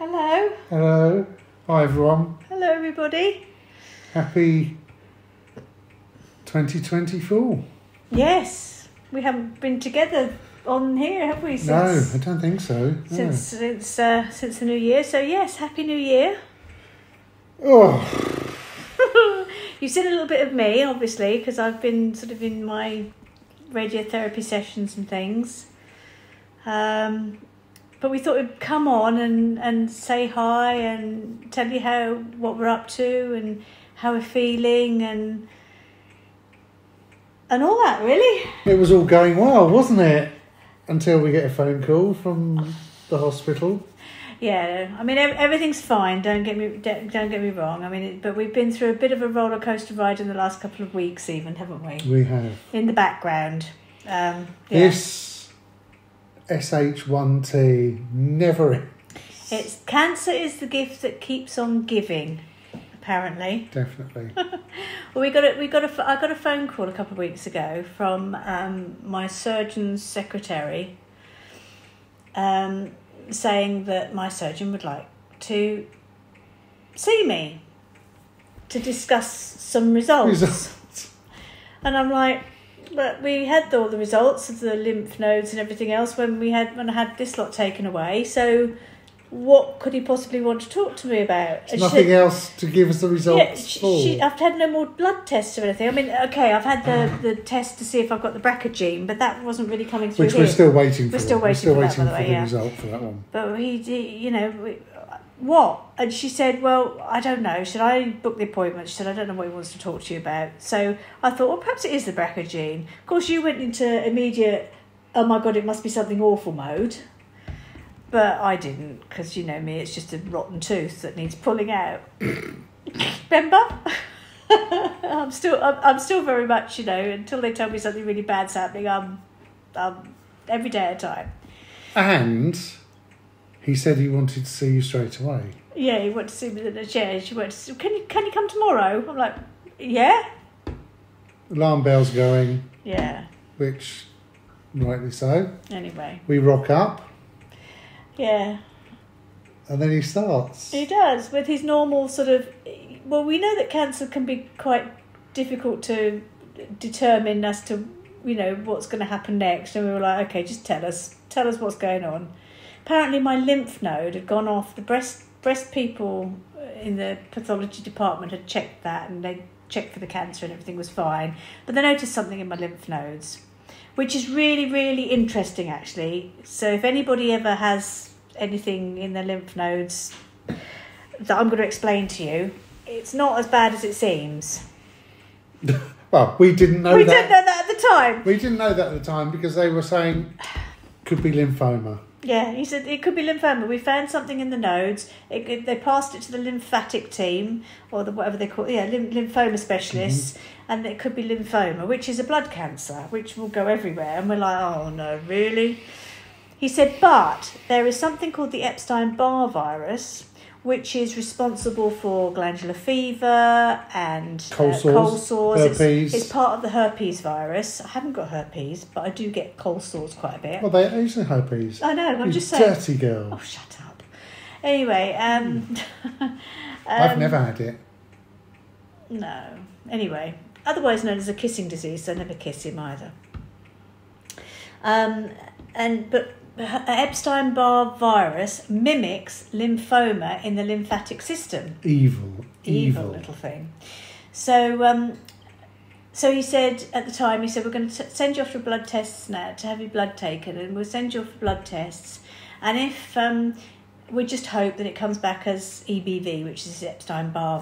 Hello. Hello. Hi, everyone. Hello, everybody. Happy 2024. Yes, we haven't been together on here, have we? No, I don't think so. No. Since the new year. So yes, Happy New Year. Oh, You've seen a little bit of me, obviously, because I've been sort of in my radiotherapy sessions and things. But we thought we'd come on and say hi and tell you what we're up to and how we're feeling and all that, really. it was all going well, wasn't it? Until we get a phone call from the hospital. Yeah, I mean everything's fine. Don't get me wrong. I mean, but we've been through a bit of a roller coaster ride in the last couple of weeks, even, haven't we? We have. In the background. Yeah. This SH1T never ends. It's cancer is the gift that keeps on giving, apparently. Definitely. Well, I got a phone call a couple of weeks ago from my surgeon's secretary, saying that my surgeon would like to see me to discuss some results. And I'm like, but we had all the results of the lymph nodes and everything else when I had this lot taken away. So what could he possibly want to talk to me about? There's nothing else to give us the results for. I've had no more blood tests or anything. I mean, okay, I've had the test to see if I've got the BRCA gene, but that wasn't really coming through. Which we're still waiting for. We're still waiting for the result for that one. But what? And she said, well, I don't know. Should I book the appointment? She said, I don't know what he wants to talk to you about. So I thought, well, perhaps it is the BRCA gene. Of course, you went into immediate, oh my God, it must be something awful mode. But I didn't, because you know me, it's just a rotten tooth that needs pulling out. Remember? I'm still very much, until they tell me something really bad's happening, I'm every day at a time. And he said he wanted to see you straight away. Yeah, he wanted to see me in a chair. She went, can you come tomorrow? I'm like, yeah. Alarm bell's going. Yeah. Which, rightly so. Anyway. We rock up. Yeah. And then he starts. He does, with his normal sort of... Well, we know that cancer can be quite difficult to determine as to, what's going to happen next. And we were like, okay, just tell us what's going on. Apparently my lymph node had gone off. The breast people in the pathology department had checked that, and they checked for the cancer and everything was fine. But they noticed something in my lymph nodes, which is really, really interesting, actually. So if anybody ever has anything in their lymph nodes that I'm going to explain to you, it's not as bad as it seems. Well, we didn't know that. We didn't know that at the time. We didn't know that at the time because they were saying could be lymphoma. Yeah, he said it could be lymphoma. We found something in the nodes. They passed it to the lymphatic team, or whatever they call it, lymphoma specialists, and it could be lymphoma, which is a blood cancer, which will go everywhere. And we're like, oh no, really? He said, but there is something called the Epstein-Barr virus, which is responsible for glandular fever and cold sores. Herpes. It's part of the herpes virus. I haven't got herpes, but I do get cold sores quite a bit. Well, they usually herpes. I know, I'm you just saying. Dirty girl. Oh, shut up. Anyway, I've never had it. No. Anyway, otherwise known as a kissing disease, so never kiss him either. But Epstein-Barr virus mimics lymphoma in the lymphatic system. Evil little thing. So he said at the time, we're going to send you off for blood tests now to have your blood taken, and we'll send you off for blood tests. And if we just hope that it comes back as EBV, which is Epstein-Barr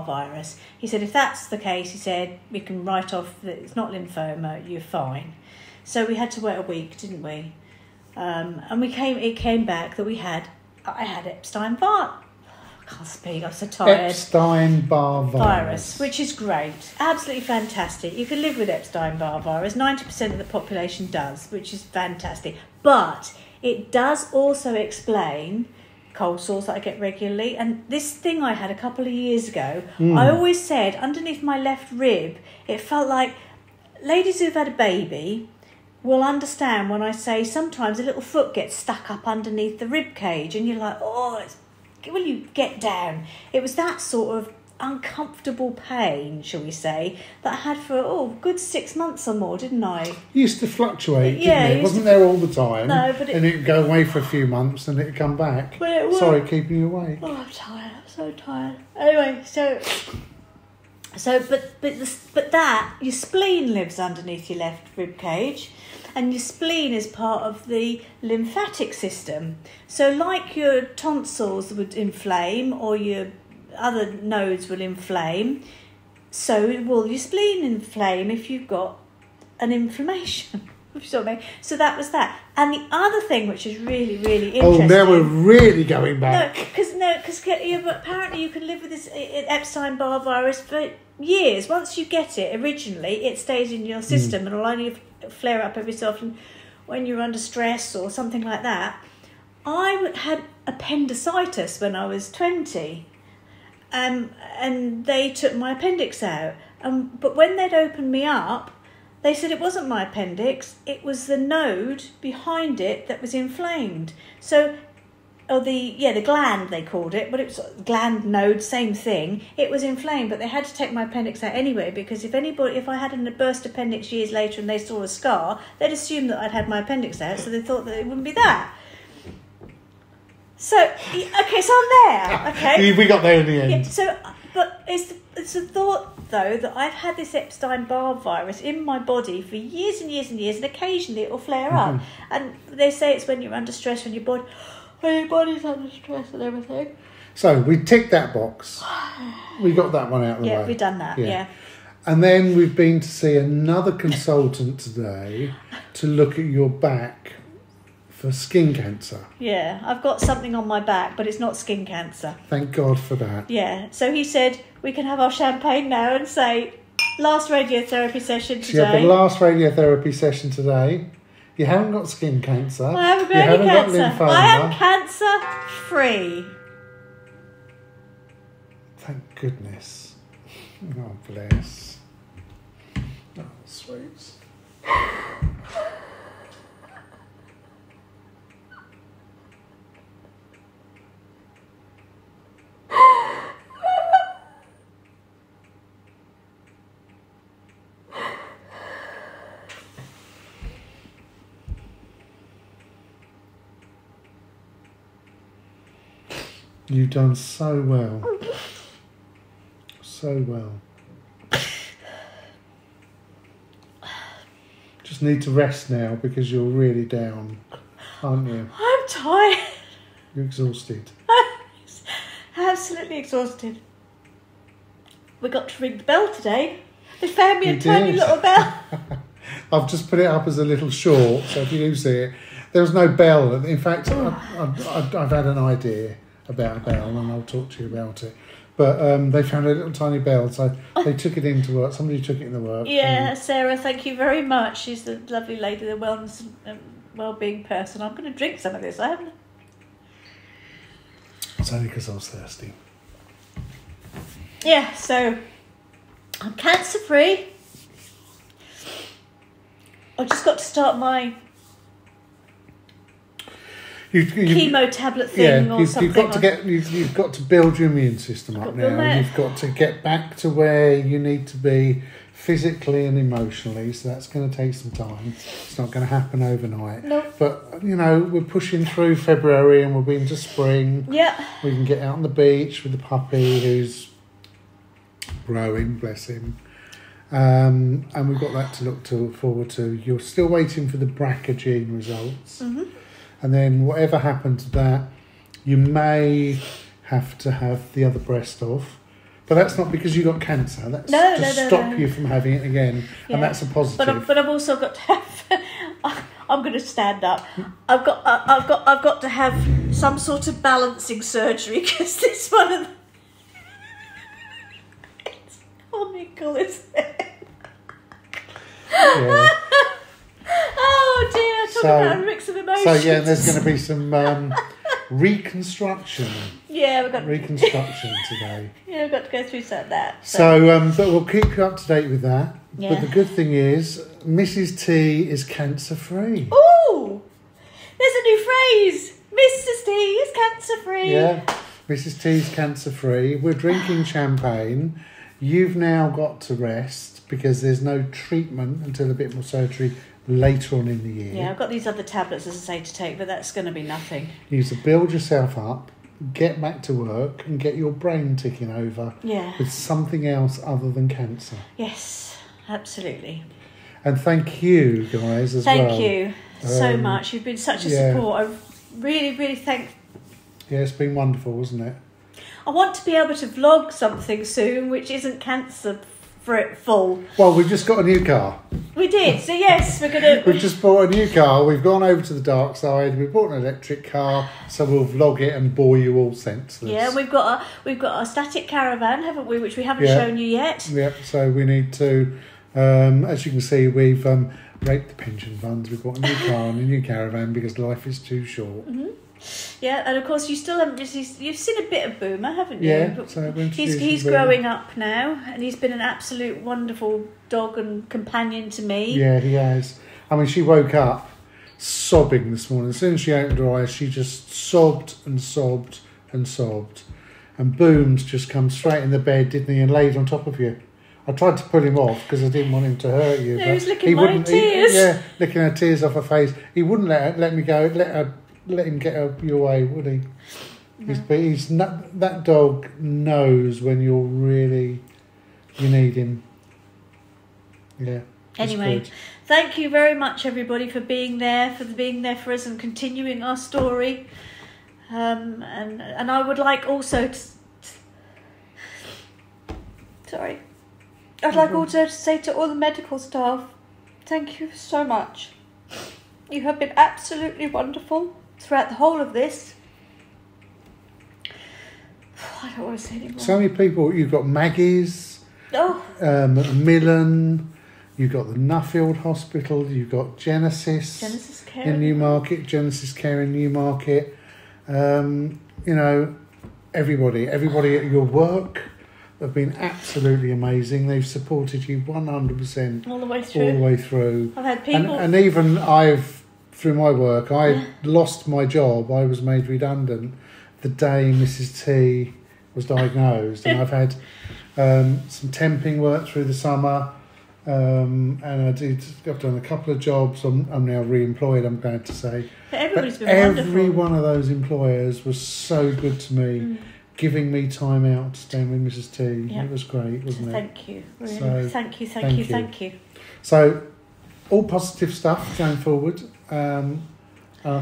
virus. He said if that's the case, he said we can write off that it's not lymphoma, you're fine. So we had to wait a week, didn't we? And it came back that I had Epstein-Barr. I can't speak, I'm so tired. Epstein-Barr virus, which is great. Absolutely fantastic. You can live with Epstein-Barr virus. 90% of the population does, which is fantastic. But it does also explain cold sores that I get regularly. And this thing I had a couple of years ago, I always said underneath my left rib, it felt like ladies who've had a baby, will understand when I say sometimes a little foot gets stuck up underneath the rib cage and you're like, will you get down? It was that sort of uncomfortable pain, shall we say, that I had for a good 6 months or more, didn't I? Used to fluctuate, Yeah, didn't it? It wasn't there all the time. No, but and it'd go away for a few months and it'd come back. But it Sorry, keeping you awake. Oh, I'm tired. I'm so tired. Anyway, but that your spleen lives underneath your left rib cage, and your spleen is part of the lymphatic system. So, like your tonsils would inflame, or your other nodes will inflame, so will your spleen inflame if you've got an inflammation. So that was that. And the other thing, which is really, really interesting. Oh, now we're really going back. Because apparently you can live with this Epstein-Barr virus for years. Once you get it, originally, it stays in your system and will only flare up every so often when you're under stress or something like that. I had appendicitis when I was 20, and they took my appendix out. But when they'd opened me up, they said it wasn't my appendix, it was the node behind it that was inflamed. So, the gland they called it, but it was gland node, same thing. It was inflamed, but they had to take my appendix out anyway, because if I had a burst appendix years later and they saw a scar, they'd assume that I'd had my appendix out, so they thought that it wouldn't be that. So, okay, so I'm there, okay? We got there in the end. Yeah, so, but it's a thought, though, that I've had this Epstein-Barr virus in my body for years and years and years, and occasionally it will flare up. And they say it's when you're under stress, when your body's under stress and everything. So we ticked that box. We got that one out of the way. Yeah, we've done that, yeah. And then we've been to see another consultant today to look at your back for skin cancer. Yeah, I've got something on my back, but it's not skin cancer. Thank God for that. Yeah, so he said we can have our champagne now and say, last radiotherapy session today. You had the last radiotherapy session today. You haven't got skin cancer. I haven't got any cancer. Got lymphoma. I am cancer-free. Thank goodness. Oh, bless. Oh, sweet. You've done so well. So well. Just need to rest now because you're really down, aren't you? I'm tired. You're exhausted. Absolutely exhausted. We got to ring the bell today. They found me a tiny little bell. I've just put it up as a little short, so if you do see it, there was no bell. In fact, I've had an idea about a bell, and I'll talk to you about it. But they found a little tiny bell, so they took it into work. Somebody took it into work. Yeah, Sarah, thank you very much. She's the lovely lady, the wellness and well-being person. I'm going to drink some of this. I haven't. It's only because I was thirsty. Yeah, so I'm cancer-free. I've just got to start my chemo tablet thing or something. You've got to build your immune system up now. You've got to get back to where you need to be physically and emotionally. So that's going to take some time. It's not going to happen overnight. Nope. But we're pushing through February and we'll be into spring. Yeah. We can get out on the beach with the puppy who's growing, bless him. And we've got that to look forward to. You're still waiting for the BRCA gene results. Mm-hmm. And then whatever happened to that, you may have to have the other breast off. But that's not because you got cancer. That's to stop you from having it again. Yeah. And that's a positive. But I've also got to have... I'm going to stand up. I've got to have some sort of balancing surgery because this one of the... It's comical, isn't it? Yeah. Oh dear, talking about a mix of emotions. So yeah, there's going to be some reconstruction. Yeah, we've got reconstruction today. Yeah, we've got to go through that. So but we'll keep you up to date with that. Yeah. But the good thing is, Mrs. T is cancer free. Ooh! There's a new phrase. Mrs. T is cancer free. Yeah, Mrs. T is cancer free. We're drinking champagne. You've now got to rest because there's no treatment until a bit more surgery later on in the year. Yeah, I've got these other tablets, as I say, to take, but that's going to be nothing. You need to build yourself up, get back to work, and get your brain ticking over Yeah. with something else other than cancer. Yes, absolutely. And thank you guys as well. Thank you so much. You've been such a support. I really, really thank. Yeah, it's been wonderful, wasn't it? I want to be able to vlog something soon, which isn't cancer full. Well, we've just got a new car. We did. So yes, we're gonna. We've just bought a new car. We've gone over to the dark side. We've bought an electric car, so we'll vlog it and bore you all senseless. Yeah, we've got a static caravan, haven't we? Which we haven't shown you yet. Yep. So we need to, as you can see, we've raped the pension funds. We've bought a new car and a new caravan because life is too short. Mm-hmm. Yeah, and of course you still haven't. You've seen a bit of Boomer, haven't you? Yeah. So he's growing up now, and he's been an absolute wonderful dog and companion to me. Yeah, he has. I mean, she woke up sobbing this morning. As soon as she opened her eyes, she just sobbed and sobbed and sobbed. And Booms just come straight in the bed, didn't he, and laid on top of you. I tried to pull him off because I didn't want him to hurt you. No, but he was licking my tears. Yeah, licking her tears off her face. He wouldn't let me go. Let him get your way, would he? No. He's not, that dog knows when you need him. Yeah. Anyway, thank you very much, everybody, for being there for us and continuing our story. And I would like also to. Sorry. I'd like also to say to all the medical staff, thank you so much. You have been absolutely wonderful throughout the whole of this. I don't want to say anymore. So many people. You've got Maggie's, Macmillan, you've got the Nuffield Hospital, you've got Genesis Care in Newmarket, Genesis Care in Newmarket. Everybody at your work have been absolutely amazing. They've supported you 100% all the way through. I've had people, and even through my work, I lost my job. I was made redundant the day Mrs. T was diagnosed, and I've had some temping work through the summer, and I've done a couple of jobs. I'm now re-employed, I'm glad to say. Everybody's been wonderful. Every one of those employers was so good to me, giving me time out to spend with Mrs. T. Yep. It was great, wasn't it? Thank you. Really. So, thank you. So, all positive stuff going forward. I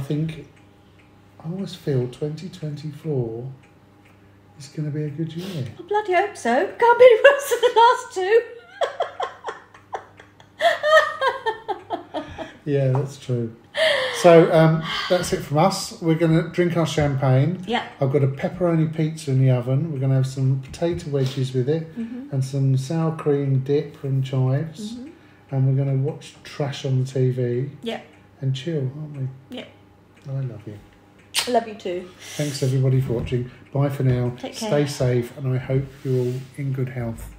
think, I always feel 2024 is going to be a good year. I bloody hope so. Can't be worse than the last two. Yeah, that's true. So that's it from us. We're going to drink our champagne. Yeah. I've got a pepperoni pizza in the oven. We're going to have some potato wedges with it, and some sour cream dip and chives. And we're going to watch trash on the TV. Yeah. And chill, aren't we? Yeah. I love you. I love you too. Thanks everybody for watching. Bye for now. Take care. Stay safe, and I hope you're all in good health.